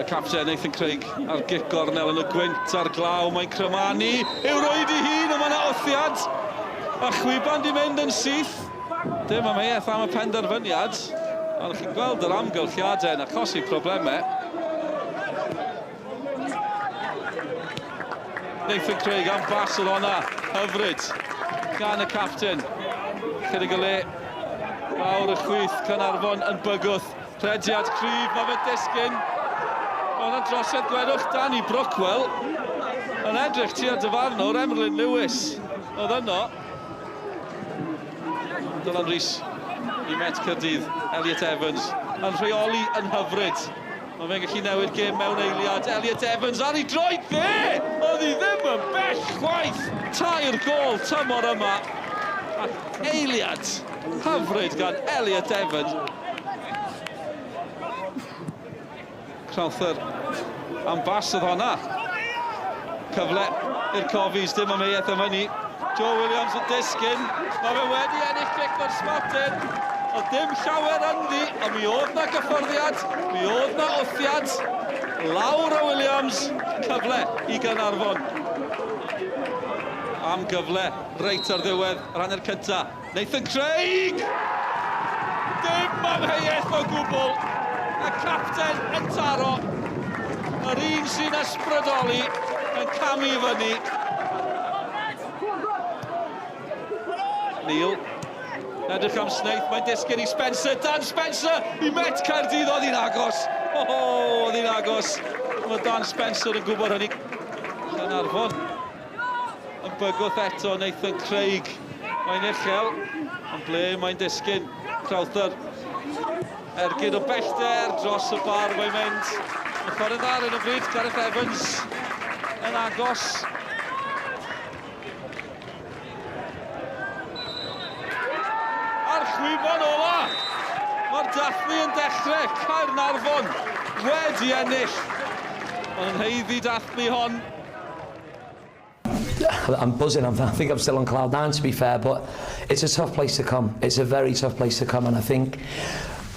capten Nathan Craig ar gic gornel yn y gwynt ar glaw, mae'n crymannu i'w roed i hun, ond mae yna wthiad a chwiban di mynd yn syth. Dim amheuaeth am y penderfyniad, ond chi'n gweld yr amgylchiadau yn achosi problemau. Nathan Craig am Barcelona, hyfryd gan y capten. Chydig o le lawr y chwith, Caernarfon yn bygwth. Rhediad cryf, mae fe'n disgyn. Mae yna drosiad gwedwch Danny Brookwell yn edrych tua'r dyfarnwr Emrlyn Lewis. Oedd yno. Dylan Rhys i Met Caerdydd, Elliot Evans yn rheoli yn hyfryd. Mae fe'n gallu newid gêm mewn eiliad. Elliot Evans ar ei droed dde! Oedd hi ddim yn bell chwaith. Tair gol tymor yma. Ac eiliad hyfryd gan Elliot Evans. Crowther am bas oedd honna. Cyfle i'r cofis, dim amheuaeth am hynny. Joe Williams yn disgyn. Mae fe wedi ennill gic o'r smotin. Oedd dim llawer ynddi, ond mi oedd na gyfforddiad, mi oedd na wthiad. Lawr o Williams, cyfle i Caernarfon. Am gyfle, reit ar ddiwedd, rhan yr cynta. Nathan Craig! Dim amheuaeth o gwbl. Y capten yn taro. Yr un sy'n ysbrydoli yn camu fyny. Neil. Edrych am Snaith, mae'n disgyn i Spencer. Dan Spencer i Met Caerdydd. Oedd hi'n agos. Oedd hi'n agos. Mae Dan Spencer yn gwybod hynny. Caernarfon yn bygwth eto Nathan Craig. Mae'n uchel. Ond ble mae'n disgyn. Crowther. Ergyd o bellter dros y bar mae'n mynd. Y ffordd ar yn y bryd, Gareth Evans yn agos. Ar chwibon ola. Mae'r dathlu yn dechrau. Caernarfon wedi ennill. Ond yn heiddi dathlu hon. I'm buzzing. I think I'm still on cloud nine, to be fair, but it's a tough place to come. It's a very tough place to come, and I think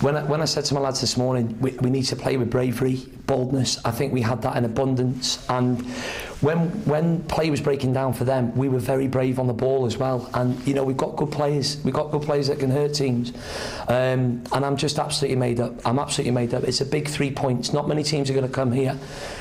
when I said to my lads this morning, we need to play with bravery, boldness. I think we had that in abundance, and when play was breaking down for them, we were very brave on the ball as well. And you know, we've got good players. We've got good players that can hurt teams, and I'm just absolutely made up. I'm absolutely made up. It's a big 3 points. Not many teams are going to come here.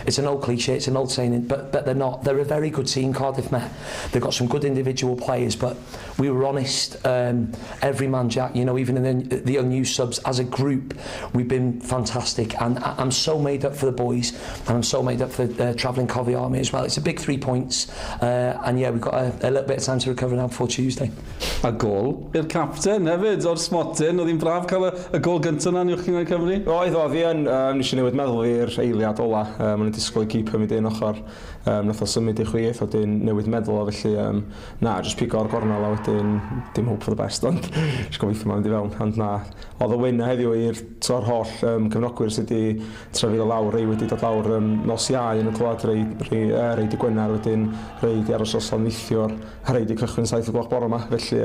It's an old cliche, it's an old saying, but they're not. They're a very good team, Cardiff Met. They've got some good individual players, but we were honest. Every man, Jack. You know, even in the unused subs, as a group, we've been fantastic, and I'm so made up for the boys, and I'm so made up for the travelling Covey Army as well. It's a big 3 points, and yeah, we've got a little bit of time to recover now before Tuesday. A gol i'r capten hefyd o'r smotin. Oedd hi'n braf cael y gol gyntaf na niwch chi'n gwneud Cymru? Oedd hi yn, nes i newid meddwl i'r eiliad ola. Mae'n disgwyl i keeper mi dyn ochr. Nath o symud i chwith, oedd hi'n newid meddwl o, felly na, jyst pigo ar gornel a wedyn dim hope for the best, ond jyst gobeithio mae'n mynd i fewn. Ond na, oedd y wyn heddiw i'r holl cefnogwyr sydd wedi trefydd o lawr, rei wedi dod lawr nos Iau yn y clwad, rei di Gwener, wedyn rei di aros os o'n neithiwr, rei di cychwyn 7 o'clock bore yma, felly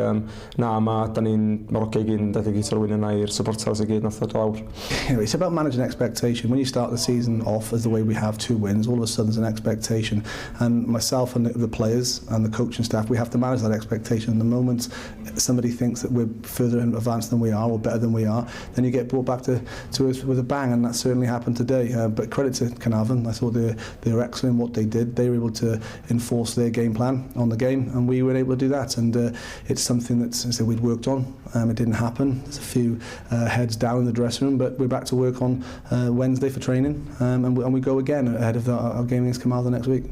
na, mae'r ogau gyn dedig i wyn yna i'r supporters i gyd nath dod lawr. It's about managing expectation. When you start the season off as the way we have 2 wins, all of a sudden there's an expectation, and myself and the players and the coaching staff, we have to manage that expectation. The moment somebody thinks that we're further advanced than we are or better than we are, then you get brought back to us with a bang, and that certainly happened today. But credit to Caernarfon. I thought they were excellent in what they did. They were able to enforce their game plan on the game, and we were able to do that. And it's something that, as I said, we'd worked on. It didn't happen. There's a few heads down in the dressing room, but we're back to work on Wednesday for training, and we go again ahead of our game against Caernarfon next week.